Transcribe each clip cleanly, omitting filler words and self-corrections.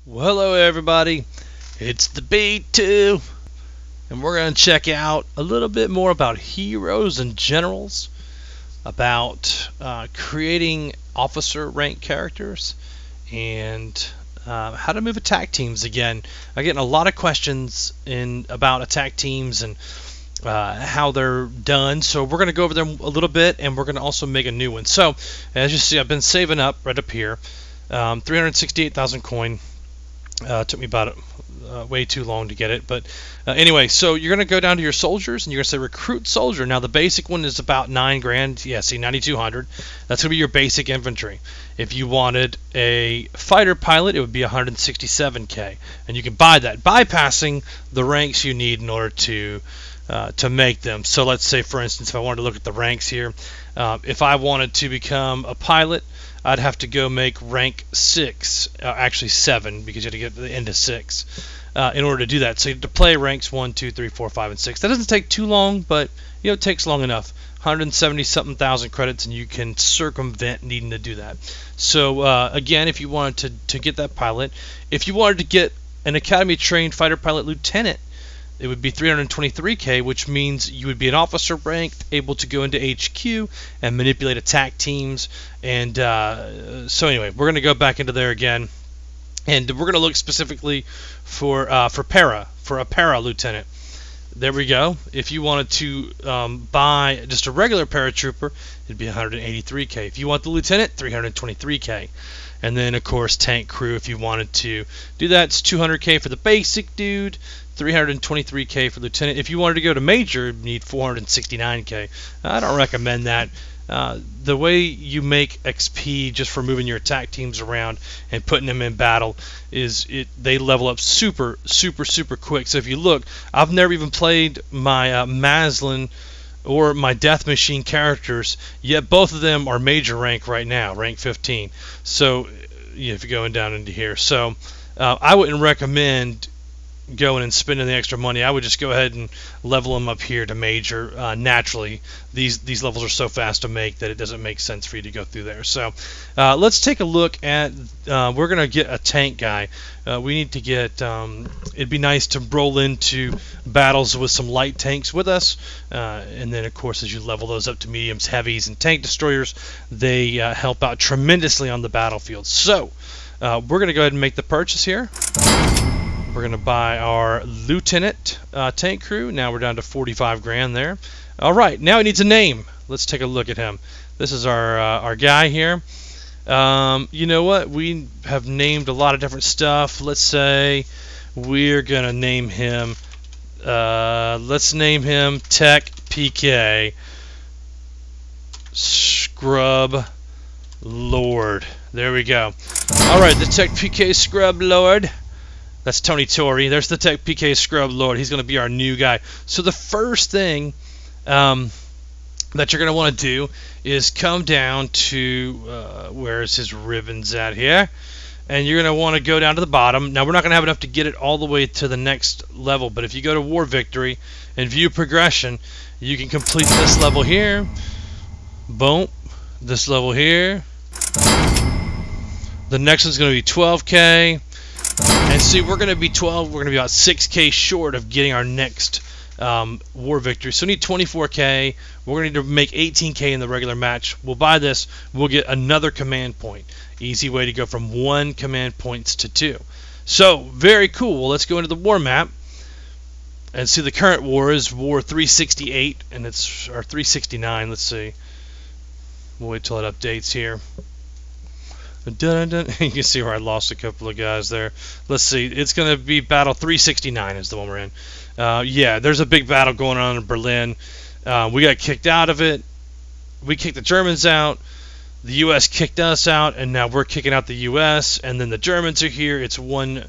Well, hello everybody, it's the B2, and we're going to check out a little bit more about heroes and generals, about creating officer rank characters, and how to move attack teams again. I'm getting a lot of questions about attack teams and how they're done, so we're going to go over them a little bit, and we're going to also make a new one. So, as you see, I've been saving up right up here, 368,000 coin. Took me about way too long to get it, but anyway, so you're going to go down to your soldiers and you're going to say recruit soldier. Now the basic one is about 9 grand. Yeah, see, 9,200. That's going to be your basic infantry. If you wanted a fighter pilot, it would be 167k, and you can buy that bypassing the ranks you need in order to make them. So let's say, for instance, if I wanted to look at the ranks here, if I wanted to become a pilot, I'd have to go make rank 6, actually 7, because you have to get to the end of 6 in order to do that. So you have to play ranks 1, 2, 3, 4, 5, and 6. That doesn't take too long, but it takes long enough. 170-something thousand credits, and you can circumvent needing to do that. So again, if you wanted to get that pilot, if you wanted to get an academy-trained fighter pilot lieutenant, it would be 323k, which means you would be an officer ranked, able to go into HQ and manipulate attack teams. And so anyway, we're going to go back into there again, and we're going to look specifically for a para lieutenant. There we go. If you wanted to buy just a regular paratrooper, it'd be 183k. If you want the lieutenant, 323k. And then, of course, tank crew, if you wanted to do that, it's 200k for the basic dude, 323k for lieutenant. If you wanted to go to major, you need 469k. I don't recommend that. The way you make XP just for moving your attack teams around and putting them in battle is they level up super quick. So if you look, I've never even played my Maslin or my Death Machine characters, yet both of them are major rank right now, rank 15. So if you're going down into here, so I wouldn't recommend going and spending the extra money. I would just go ahead and level them up here to major naturally. These levels are so fast to make that it doesn't make sense for you to go through there. So let's take a look at, we're going to get a tank guy. We need to get, it'd be nice to roll into battles with some light tanks with us, and then of course as you level those up to mediums, heavies, and tank destroyers, they help out tremendously on the battlefield. So we're going to go ahead and make the purchase here. We're going to buy our lieutenant tank crew. Now we're down to 45 grand there. All right, now he needs a name. Let's take a look at him. This is our guy here. You know what? We have named a lot of different stuff. Let's say we're going to name him, let's name him Tech PK Scrub Lord. There we go. All right, the Tech PK Scrub Lord. That's Tony Torrey. There's the Tech PK Scrub Lord. He's going to be our new guy. So the first thing that you're going to want to do is come down to, where's his ribbons at here? And you're going to want to go down to the bottom. Now, we're not going to have enough to get it all the way to the next level, but if you go to War Victory and View Progression, you can complete this level here. Boom. This level here. The next one's going to be 12k. And see, we're going to be we're going to be about 6k short of getting our next War Victory. So we need 24k. We're going to need to make 18k in the regular match. We'll buy this. We'll get another command point. Easy way to go from 1 command points to 2. So, very cool. Well, let's go into the war map. And see, the current war is War 368, and it's, or 369, let's see. We'll wait till it updates here. Dun, dun. You can see where I lost a couple of guys there. Let's see. It's going to be Battle 369 is the one we're in. Yeah, there's a big battle going on in Berlin. We got kicked out of it. We kicked the Germans out. The U.S. kicked us out, and now we're kicking out the U.S., and then the Germans are here. It's one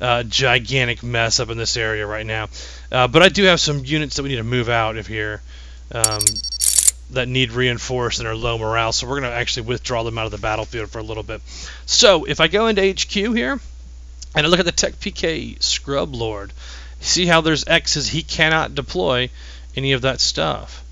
gigantic mess up in this area right now. But I do have some units that we need to move out of here. That need reinforced and are low morale, so we're going to actually withdraw them out of the battlefield for a little bit. So if I go into HQ here and I look at the Tech PK Scrub Lord, see how there's X's. He cannot deploy any of that stuff,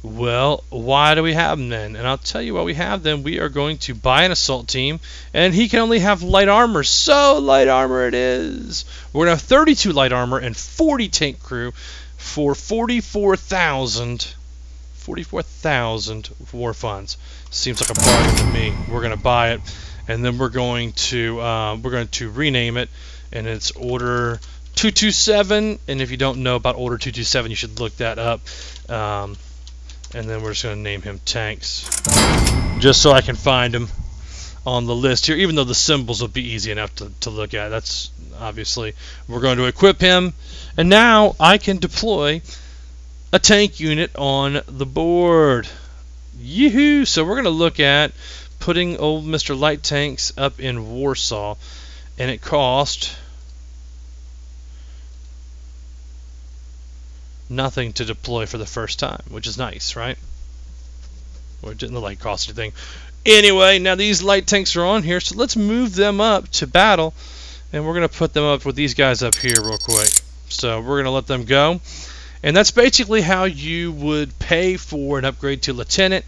Well, why do we have them then? And I'll tell you why we have them. We are going to buy an assault team, and he can only have light armor, so light armor it is. We're going to have 32 light armor and 40 tank crew for 44,000 war funds. Seems like a bargain to me. We're going to buy it, and then we're going to rename it, and it's Order 227. And if you don't know about Order 227, you should look that up. And then we're just going to name him Tanks, just so I can find him on the list here, even though the symbols will be easy enough to look at. That's obviously, we're going to equip him, and now I can deploy a tank unit on the board. Yoo-hoo! So we're going to look at putting old Mr. Light Tanks up in Warsaw, and it cost nothing to deploy for the first time, which is nice, right? Or it didn't look like it cost anything. Anyway, now these light tanks are on here, so let's move them up to battle, and we're going to put them up with these guys up here real quick. So we're going to let them go, and that's basically how you would pay for an upgrade to lieutenant,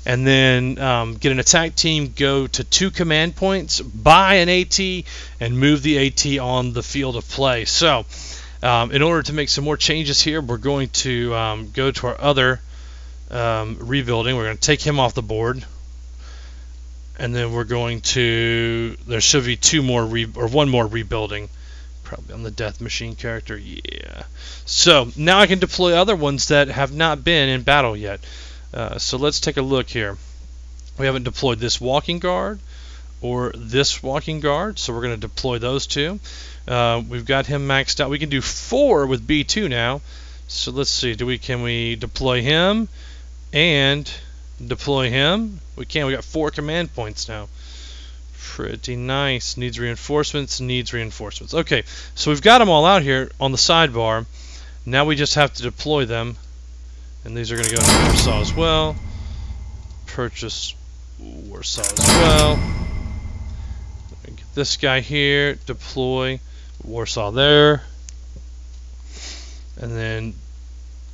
and then get an attack team, go to 2 command points, buy an AT, and move the AT on the field of play. So in order to make some more changes here, we're going to go to our other rebuilding. We're going to take him off the board, and then we're going to, there should be 2 more or 1 more rebuilding, probably on the death machine character. Yeah. So now I can deploy other ones that have not been in battle yet. So let's take a look here. We haven't deployed this walking guard or this walking guard, so we're going to deploy those 2. We've got him maxed out. We can do 4 with B2 now. So let's see. Can we deploy him and deploy him? We can. We got 4 command points now. Pretty nice. Needs reinforcements. Needs reinforcements. Okay. So we've got them all out here on the sidebar. Now we just have to deploy them, and these are going to go to Warsaw as well. Purchase Warsaw as well. Get this guy here. Deploy Warsaw there, and then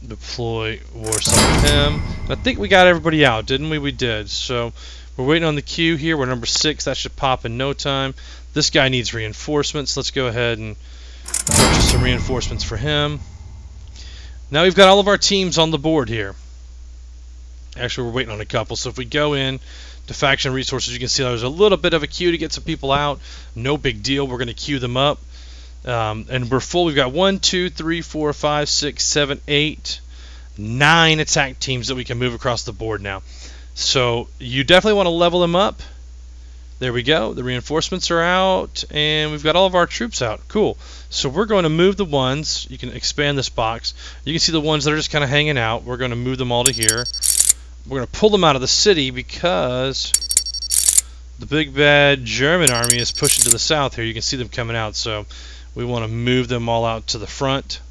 deploy Warsaw with him. I think we got everybody out, didn't we? We did. So we're waiting on the queue here. We're number 6. That should pop in no time. This guy needs reinforcements. Let's go ahead and purchase some reinforcements for him. Now we've got all of our teams on the board here. Actually, we're waiting on a couple. So if we go in to faction resources, you can see there's a little bit of a queue to get some people out. No big deal. We're going to queue them up. And we're full. We've got 1, 2, 3, 4, 5, 6, 7, 8, 9 attack teams that we can move across the board now. So you definitely want to level them up. There we go. The reinforcements are out, and we've got all of our troops out. Cool. So we're going to move the ones. You can expand this box. You can see the ones that are just kind of hanging out. We're going to move them all to here. We're going to pull them out of the city because the big bad German army is pushing to the south here. You can see them coming out. So we want to move them all out to the front,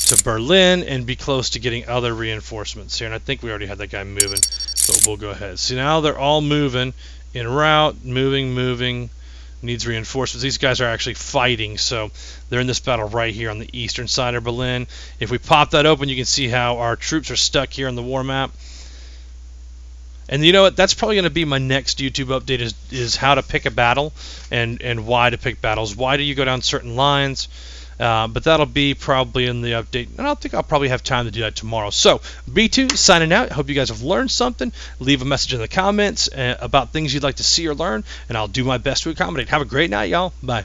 to Berlin, and be close to getting other reinforcements here. And I think we already had that guy moving, but we'll go ahead. See, now they're all moving en route, moving, needs reinforcements. These guys are actually fighting, so they're in this battle right here on the eastern side of Berlin. If we pop that open, you can see how our troops are stuck here on the war map. And you know what? That's probably going to be my next YouTube update is how to pick a battle and why to pick battles. Why do you go down certain lines? But that'll be probably in the update, and I think I'll probably have time to do that tomorrow. So, B2 signing out. I hope you guys have learned something. Leave a message in the comments about things you'd like to see or learn, and I'll do my best to accommodate. Have a great night, y'all. Bye.